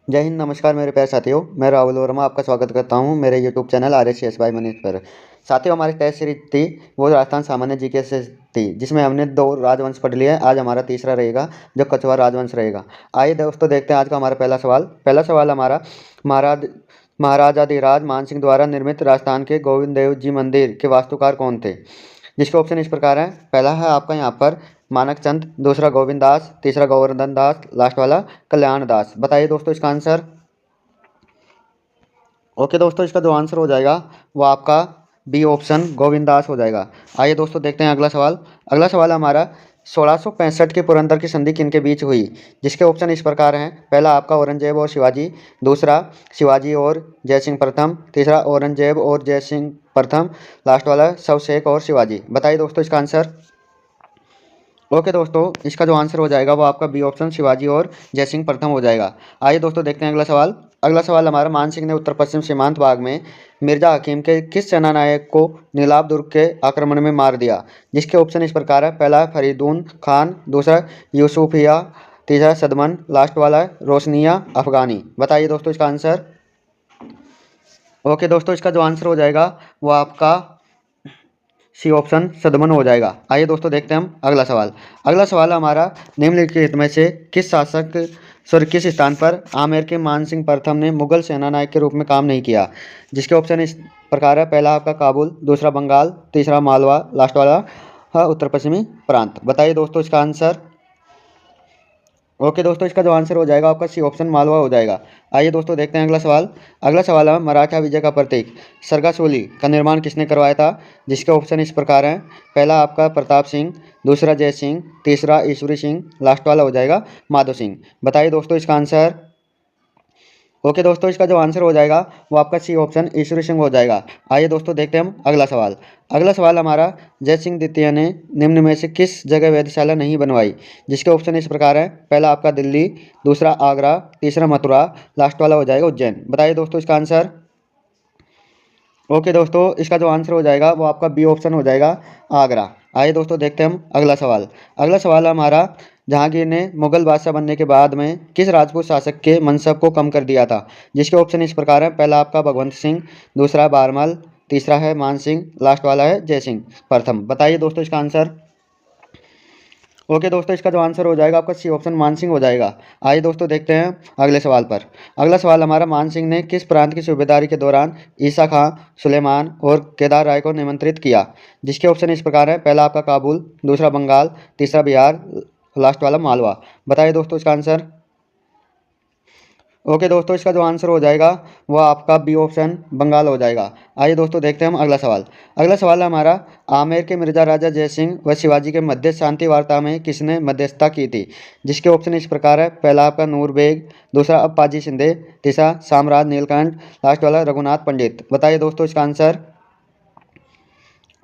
जय हिंद, नमस्कार मेरे प्यारे साथियों। मैं राहुल वर्मा आपका स्वागत करता हूं मेरे YouTube channel RSCS by Manish पर। साथियों, हमारी टेस्ट सीरीज थी वो राजस्थान सामान्य जीके से थी, जिसमें हमने 2 राजवंश पढ़ लिए। आज हमारा तीसरा रहेगा जो कछवार राजवंश रहेगा। आइए दोस्तों देखते हैं आज का हमारा पहला सवाल हमारा महाराज महाराजाधिराज मानसिंह द्वारा निर्मित राजस्थान के गोविंद देव जी मंदिर के वास्तुकार कौन थे? जिसके ऑप्शन इस प्रकार है। पहला है आपका यहाँ पर मानक चंद, दूसरा गोविंद दास, तीसरा गोवर्धन दास, लास्ट वाला कल्याण दास। बताइए दोस्तों इसका आंसर। ओके दोस्तों, इसका जो आंसर हो जाएगा वो आपका बी ऑप्शन गोविंद दास हो जाएगा। आइए दोस्तों देखते हैं अगला सवाल हमारा 1665 के पुरंदर की संधि किनके बीच हुई? जिसके ऑप्शन इस प्रकार हैं। पहला आपका औरंगजेब और शिवाजी, दूसरा शिवाजी और जयसिंह प्रथम, तीसरा औरंगजेब और जयसिंह प्रथम, लास्ट वाला शवशेख और शिवाजी। बताइए दोस्तों इसका आंसर। ओके दोस्तों, इसका जो आंसर हो जाएगा वो आपका बी ऑप्शन शिवाजी और जयसिंह प्रथम हो जाएगा। आइए दोस्तों देखते हैं अगला सवाल हमारा मानसिंह ने उत्तर पश्चिम सीमांत भाग में मिर्जा हकीम के किस सेनानायक को नीलाब दुर्ग के आक्रमण में मार दिया? जिसके ऑप्शन इस प्रकार है। पहला फरीदून खान, दूसरा यूसुफिया, तीसरा सदमन, लास्ट वाला है रोशनिया अफगानी। बताइए दोस्तों इसका आंसर। ओके दोस्तों, इसका जो आंसर हो जाएगा वो आपका सी ऑप्शन सदमन हो जाएगा। आइए दोस्तों देखते हैं हम अगला सवाल हमारा निम्नलिखित में से किस स्थान पर आमेर के मानसिंह प्रथम ने मुगल सेनानायक के रूप में काम नहीं किया? जिसके ऑप्शन इस प्रकार है। पहला आपका काबुल, दूसरा बंगाल, तीसरा मालवा, लास्ट वाला उत्तर पश्चिमी प्रांत। बताइए दोस्तों इसका आंसर। ओके दोस्तों, इसका जो आंसर हो जाएगा आपका सी ऑप्शन मालवा हो जाएगा। आइए दोस्तों देखते हैं अगला सवाल है मराठा विजय का प्रतीक सरगासोली का निर्माण किसने करवाया था? जिसके ऑप्शन इस प्रकार हैं। पहला आपका प्रताप सिंह, दूसरा जय सिंह, तीसरा ईश्वरी सिंह, लास्ट वाला हो जाएगा माधो सिंह। बताइए दोस्तों इसका आंसर। ओके दोस्तों, इसका जो आंसर हो जाएगा वो आपका सी ऑप्शन ईश्वरी सिंह हो जाएगा। आइए दोस्तों देखते हैं हम अगला सवाल हमारा जय सिंह द्वितीय ने निम्न में से किस जगह वेधशाला नहीं बनवाई? जिसके ऑप्शन इस प्रकार है। पहला आपका दिल्ली, दूसरा आगरा, तीसरा मथुरा, लास्ट वाला हो जाएगा उज्जैन। बताइए दोस्तों इसका आंसर। ओके दोस्तों, इसका जो आंसर हो जाएगा वो आपका बी ऑप्शन हो जाएगा आगरा। आइए दोस्तों देखते हैं हम अगला सवाल हमारा जहांगीर ने मुगल बादशाह बनने के बाद में किस राजपूत शासक के मनसब को कम कर दिया था? जिसके ऑप्शन इस प्रकार है। पहला आपका भगवंत सिंह, दूसरा बारमल, तीसरा है मान सिंह, लास्ट वाला है जयसिंह प्रथम। बताइए दोस्तों इसका आंसर। ओके दोस्तों, इसका जो आंसर हो जाएगा आपका सी ऑप्शन मानसिंह हो जाएगा। आइए दोस्तों देखते हैं अगला सवाल हमारा मानसिंह ने किस प्रांत की सूबेदारी के दौरान ईसा खां, सुलेमान और केदार राय को निमंत्रित किया? जिसके ऑप्शन इस प्रकार है। पहला आपका काबुल, दूसरा बंगाल, तीसरा बिहार, लास्ट वाला मालवा। बताइए दोस्तों इसका आंसर। ओके दोस्तों, इसका जो आंसर हो जाएगा वो आपका बी ऑप्शन बंगाल हो जाएगा। आइए दोस्तों देखते हैं हम अगला सवाल है हमारा आमेर के मिर्जा राजा जयसिंह व शिवाजी के मध्य शांति वार्ता में किसने मध्यस्थता की थी? जिसके ऑप्शन इस प्रकार है। पहला आपका नूर बेग, दूसरा अप्पाजी शिंदे, तीसरा साम्राज नीलकंठ, लास्ट वाला रघुनाथ पंडित। बताइए दोस्तों इसका आंसर।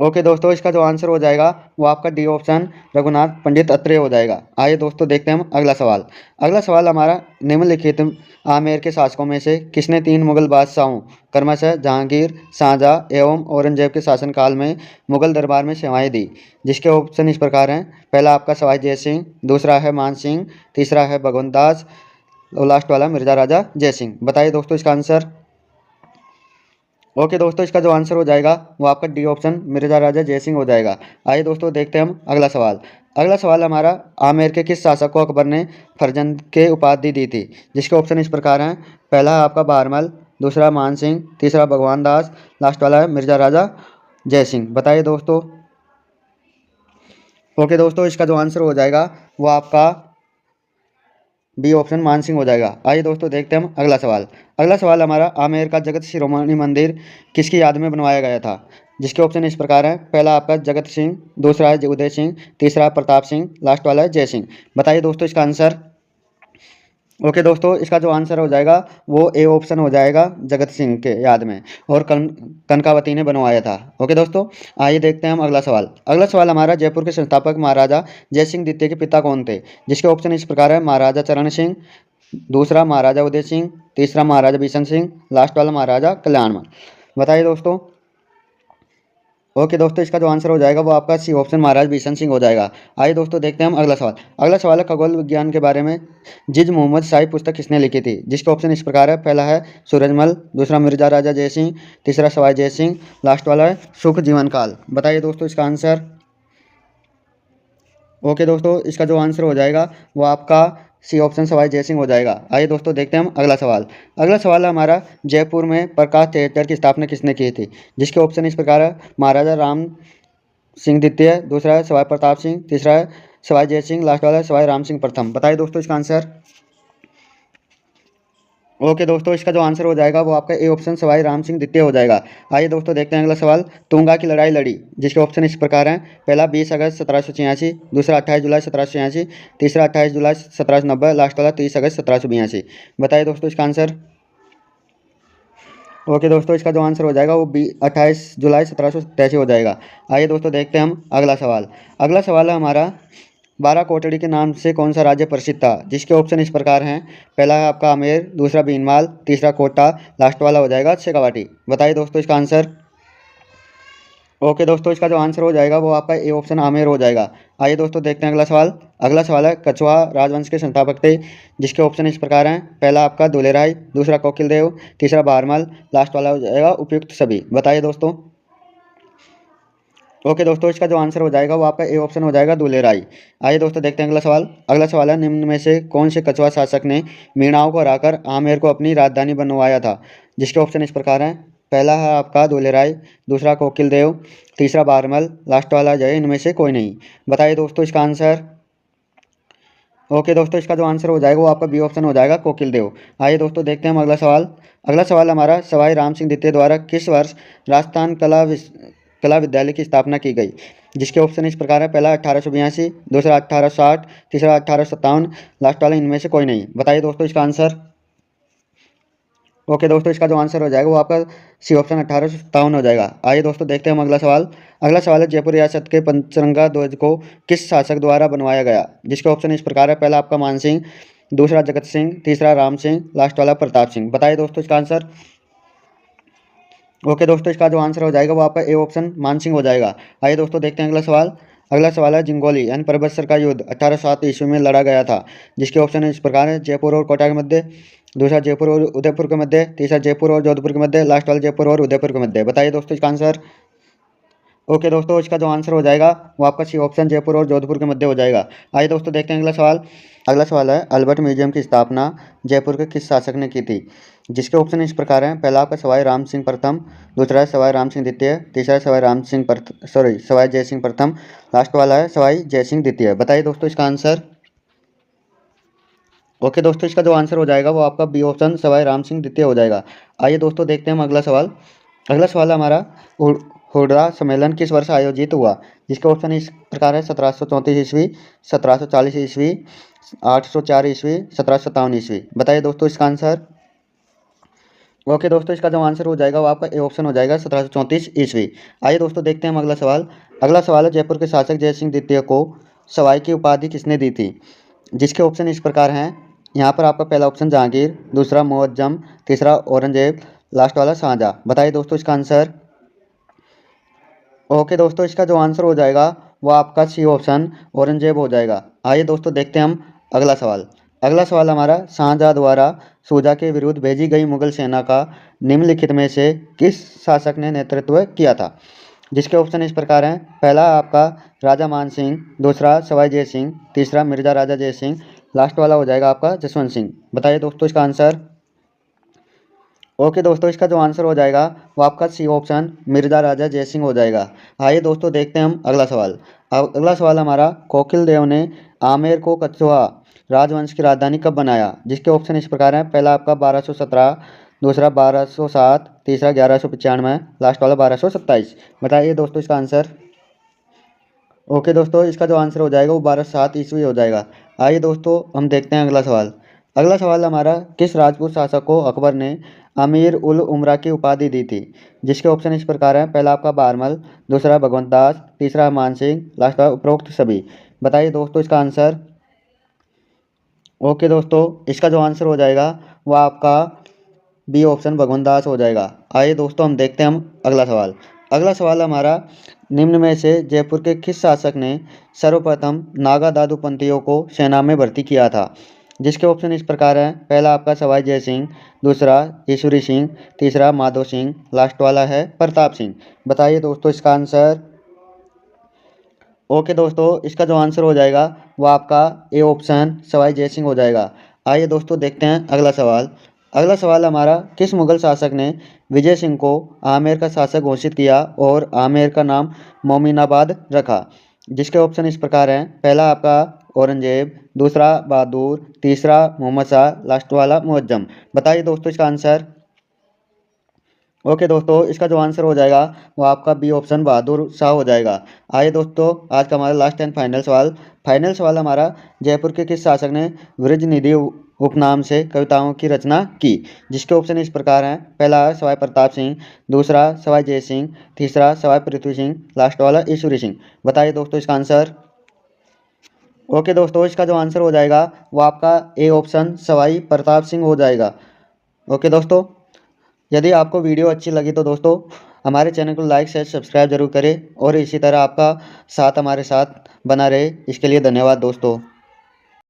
ओके दोस्तों, इसका जो आंसर हो जाएगा वो आपका डी ऑप्शन रघुनाथ पंडित अत्रेय हो जाएगा। आइए दोस्तों देखते हैं हम अगला सवाल हमारा निम्नलिखित आमेर के शासकों में से किसने 3 मुगल बादशाहों क्रमशः जहांगीर, शाहजहाँ एवं औरंगजेब के शासनकाल में मुगल दरबार में सेवाएं दी? जिसके ऑप्शन इस प्रकार हैं। पहला आपका सवाई जय सिंह, दूसरा है मान सिंह, तीसरा है भगवंत दास और लास्ट वाला मिर्जा राजा जय सिंह। बताइए दोस्तों इसका आंसर। ओके दोस्तों, इसका जो आंसर हो जाएगा वो आपका डी ऑप्शन मिर्जा राजा जयसिंह हो जाएगा। आइए दोस्तों देखते हैं हम अगला सवाल हमारा आमेर के किस शासक को अकबर ने फरजंद के उपाधि दी थी? जिसके ऑप्शन इस प्रकार हैं। पहला है आपका बहरमल, दूसरा मान सिंह, तीसरा भगवान दास, लास्ट वाला है मिर्जा राजा जयसिंह। बताइए दोस्तों। ओके दोस्तों, इसका जो आंसर हो जाएगा वो आपका बी ऑप्शन मानसिंह हो जाएगा। आइए दोस्तों देखते हैं हम अगला सवाल हमारा आमेर का जगत शिरोमणि मंदिर किसकी याद में बनवाया गया था? जिसके ऑप्शन इस प्रकार हैं। पहला आपका जगत सिंह, दूसरा है उदय सिंह, तीसरा प्रताप सिंह, लास्ट वाला है जय सिंह। बताइए दोस्तों इसका आंसर। ओके दोस्तों, इसका जो आंसर हो जाएगा वो ए ऑप्शन हो जाएगा जगत सिंह के याद में, और कनकावती ने बनवाया था। ओके दोस्तों, आइए देखते हैं हम अगला सवाल हमारा जयपुर के संस्थापक महाराजा जय सिंह द्वितीय के पिता कौन थे? जिसके ऑप्शन इस प्रकार है। महाराजा चरण सिंह, दूसरा महाराजा उदय सिंह, तीसरा महाराजा बिशन सिंह, लास्ट वाला महाराजा कल्याणमल। बताइए दोस्तों। ओके दोस्तों, इसका जो आंसर हो जाएगा वो आपका सी ऑप्शन महाराज बिशन सिंह हो जाएगा। आइए दोस्तों देखते हैं हम अगला सवाल। अगला सवाल है खगोल विज्ञान के बारे में। जिज मोहम्मद शाही पुस्तक किसने लिखी थी? जिसके ऑप्शन इस प्रकार है, पहला है सूरजमल, दूसरा मिर्जा राजा जयसिंह, तीसरा सवाई जयसिंह, लास्ट वाला है सुख जीवन काल। बताइए दोस्तों इसका आंसर। ओके दोस्तों, इसका जो आंसर हो जाएगा वो आपका सी ऑप्शन सवाई जयसिंह हो जाएगा। आइए दोस्तों देखते हैं हम अगला सवाल। अगला सवाल है हमारा, जयपुर में प्रकाश थिएटर की स्थापना किसने की थी? जिसके ऑप्शन इस प्रकार है, महाराजा राम सिंह द्वितीय, दूसरा है सवाई प्रताप सिंह, तीसरा है सवाई जय सिंह, लास्ट वाला है सवाई राम सिंह प्रथम। बताइए दोस्तों इसका आंसर। ओके दोस्तों, इसका जो आंसर हो जाएगा वो आपका ए ऑप्शन सवाई राम सिंह द्वितीय हो जाएगा। आइए दोस्तों देखते हैं अगला सवाल। तुंगा की लड़ाई लड़ी, जिसके ऑप्शन इस प्रकार हैं, पहला 20 अगस्त 1786, दूसरा 28 जुलाई 1786, तीसरा 28 जुलाई 1790, लास्ट वाला 30 अगस्त 1782। बताइए दोस्तों इसका आंसर। ओके दोस्तों, इसका जो आंसर हो जाएगा वो 28 जुलाई 1787 हो जाएगा। आइए दोस्तों देखते हैं हम अगला सवाल। अगला सवाल है हमारा, बारह कोटड़ी के नाम से कौन सा राज्य प्रसिद्ध था? जिसके ऑप्शन इस प्रकार हैं, पहला है आपका आमेर, दूसरा भीनमाल, तीसरा कोटा, लास्ट वाला हो जाएगा शेखावाटी। बताइए दोस्तों इसका आंसर। ओके दोस्तों, इसका जो आंसर हो जाएगा वो आपका ए ऑप्शन आमेर हो जाएगा। आइए दोस्तों देखते हैं अगला सवाल। अगला सवाल है, कछवा राजवंश के संस्थापक थे? जिसके ऑप्शन इस प्रकार हैं, पहला आपका दुलेराय, दूसरा कोकिलदेव, तीसरा बहारमल, लास्ट वाला हो जाएगा उपयुक्त सभी। बताइए दोस्तों। ओके दोस्तों, इसका जो आंसर हो जाएगा वो आपका ए ऑप्शन हो जाएगा दुलेराय। आइए दोस्तों देखते हैं अगला सवाल। अगला सवाल है, निम्न में से कौन से कछवा शासक ने मीणाओं को हराकर आमेर को अपनी राजधानी बनवाया था? जिसके ऑप्शन इस प्रकार हैं, पहला है आपका दुलेराय, दूसरा कोकिलदेव, तीसरा बहारमल, लास्ट वाला जो है इनमें से कोई नहीं। बताइए दोस्तों इसका आंसर। ओके दोस्तों, इसका जो आंसर हो जाएगा वो आपका बी ऑप्शन हो जाएगा कोकिलदेव। आइए दोस्तों देखते हैं हम अगला सवाल। अगला सवाल हमारा, सवाई राम सिंह द्वितीय द्वारा किस वर्ष राजस्थान कला विद्यालय की स्थापना की गई? जिसके ऑप्शन इस प्रकार है, पहला 1882, दूसरा 1860, तीसरा 1857, लास्ट वाला इनमें से कोई नहीं। बताइए दोस्तों इसका आंसर। ओके दोस्तों, इसका जो आंसर हो जाएगा वो आपका सी ऑप्शन 1857 हो जाएगा। आइए दोस्तों देखते हैं हम अगला सवाल। अगला सवाल है, जयपुर रियासत के पंचरंगा ध्वज को किस शासक द्वारा बनवाया गया? जिसके ऑप्शन इस प्रकार है, पहला आपका मान सिंह, दूसरा जगत सिंह, तीसरा राम सिंह, लास्ट वाला प्रताप सिंह। बताइए दोस्तों इसका आंसर। ओके दोस्तों, इसका जो आंसर हो जाएगा वो आपका ए ऑप्शन मानसिंह हो जाएगा। आइए दोस्तों देखते हैं अगला सवाल। अगला सवाल है, जिंगोली यानी परबतसर का युद्ध 1807 ईस्वी में लड़ा गया था? जिसके ऑप्शन इस प्रकार है, जयपुर और कोटा के मध्य, दूसरा जयपुर और उदयपुर के मध्य, तीसरा जयपुर और जोधपुर के मध्य, लास्ट वाला जयपुर और उदयपुर के मध्य। बताइए दोस्तों इसका आंसर। ओके दोस्तों, इसका जो आंसर हो जाएगा वो आपका सी ऑप्शन जयपुर और जोधपुर के मध्य हो जाएगा। आइए दोस्तों देखते हैं अगला सवाल। अगला सवाल है, अल्बर्ट म्यूजियम की स्थापना जयपुर के किस शासक ने की थी? जिसके ऑप्शन इस प्रकार हैं, पहला आपका सवाई राम सिंह प्रथम, दूसरा है सवाई राम सिंह द्वितीय, तीसरा है सवाई जय सिंह प्रथम, लास्ट वाला है सवाई जय सिंह द्वितीय। बताइए दोस्तों इसका आंसर। ओके दोस्तों, इसका जो आंसर हो जाएगा वो आपका बी ऑप्शन सवाई राम सिंह द्वितीय हो जाएगा। आइए दोस्तों देखते हैं हम अगला सवाल। अगला सवाल हमारा, हुडा सम्मेलन किस वर्ष आयोजित हुआ? जिसके ऑप्शन इस प्रकार है, 1734 ईस्वी, 1740 ईस्वी, 804 ईस्वी, 1757 ईस्वी। बताइए दोस्तों इसका आंसर। ओके दोस्तों, इसका जो आंसर हो जाएगा वो आपका ए ऑप्शन हो जाएगा 1734 ईस्वी। आइए दोस्तों देखते हैं हम अगला सवाल। अगला सवाल है, जयपुर के शासक जय सिंह द्वितीय को सवाई की उपाधि किसने दी थी? जिसके ऑप्शन इस प्रकार हैं, यहाँ पर आपका पहला ऑप्शन जहांगीर, दूसरा मुअज्जम, तीसरा औरंगजेब, लास्ट वाला शाहजहाँ। बताइए दोस्तों इसका आंसर। ओके दोस्तों, इसका जो आंसर हो जाएगा वो आपका सी ऑप्शन औरंगजेब हो जाएगा। आइए दोस्तों देखते हैं हम अगला सवाल। अगला सवाल हमारा, शाहजहाँ द्वारा सूजा के विरुद्ध भेजी गई मुगल सेना का निम्नलिखित में से किस शासक ने नेतृत्व किया था? जिसके ऑप्शन इस प्रकार हैं, पहला आपका राजा मान सिंह, दूसरा सवाई जय सिंह, तीसरा मिर्जा राजा जय सिंह, लास्ट वाला हो जाएगा आपका जसवंत सिंह। बताइए दोस्तों इसका आंसर। ओके दोस्तों, इसका जो आंसर हो जाएगा वो आपका सी ऑप्शन मिर्जा राजा जय सिंह हो जाएगा। आइए दोस्तों देखते हैं हम अगला सवाल। अगला सवाल हमारा, कोकिल देव ने आमेर को कछवा राजवंश की राजधानी कब बनाया? जिसके ऑप्शन इस प्रकार हैं, पहला आपका 1217, दूसरा 1207, तीसरा 1195, लास्ट वाला 1227। बताइए दोस्तों इसका आंसर। ओके दोस्तों, इसका जो आंसर हो जाएगा वो 1207 ईस्वी हो जाएगा। आइए दोस्तों हम देखते हैं अगला सवाल। अगला सवाल हमारा, किस राजपूत शासक को अकबर ने अमीर उल उमरा की उपाधि दी थी? जिसके ऑप्शन इस प्रकार हैं, पहला आपका बहारमल, दूसरा भगवंत दास, तीसरा मान सिंह, लास्ट उपरोक्त सभी। बताइए दोस्तों इसका आंसर। ओके दोस्तों, इसका जो आंसर हो जाएगा वो आपका बी ऑप्शन भगवंत दास हो जाएगा। आइए दोस्तों हम देखते हैं हम अगला सवाल। अगला सवाल हमारा, निम्न में से जयपुर के किस शासक ने सर्वप्रथम नागा दादूपंथियों को सेना में भर्ती किया था? जिसके ऑप्शन इस प्रकार हैं। पहला आपका सवाई जय सिंह, दूसरा ईश्वरी सिंह, तीसरा माधो सिंह, लास्ट वाला है प्रताप सिंह। बताइए दोस्तों इसका आंसर। ओके दोस्तों, इसका जो आंसर हो जाएगा वो आपका ए ऑप्शन सवाई जय सिंह हो जाएगा। आइए दोस्तों देखते हैं अगला सवाल। अगला सवाल हमारा, किस मुगल शासक ने विजय सिंह को आमेर का शासक घोषित किया और आमेर का नाम मोमिनाबाद रखा? जिसके ऑप्शन इस प्रकार हैं। पहला आपका औरंगजेब, दूसरा बहादुर, तीसरा मोहम्मद शाह, लास्ट वाला मुअज्जम। बताइए दोस्तों इसका आंसर। ओके दोस्तों, इसका जो आंसर हो जाएगा वो आपका बी ऑप्शन बहादुर शाह हो जाएगा। आइए दोस्तों, आज का हमारा लास्ट एंड फाइनल सवाल। फाइनल सवाल हमारा, जयपुर के किस शासक ने वृजनिधि उपनाम से कविताओं की रचना की? जिसके ऑप्शन इस प्रकार हैं। पहला सवाई प्रताप सिंह, दूसरा सवाई जय सिंह, तीसरा सवाई पृथ्वी सिंह, लास्ट वाला ईश्वरी सिंह। बताइए दोस्तों इसका आंसर। ओके दोस्तों, इसका जो आंसर हो जाएगा वो आपका ए ऑप्शन सवाई प्रताप सिंह हो जाएगा। ओके दोस्तों, यदि आपको वीडियो अच्छी लगी तो दोस्तों हमारे चैनल को लाइक शेयर सब्सक्राइब जरूर करें और इसी तरह आपका साथ हमारे साथ बना रहे, इसके लिए धन्यवाद दोस्तों।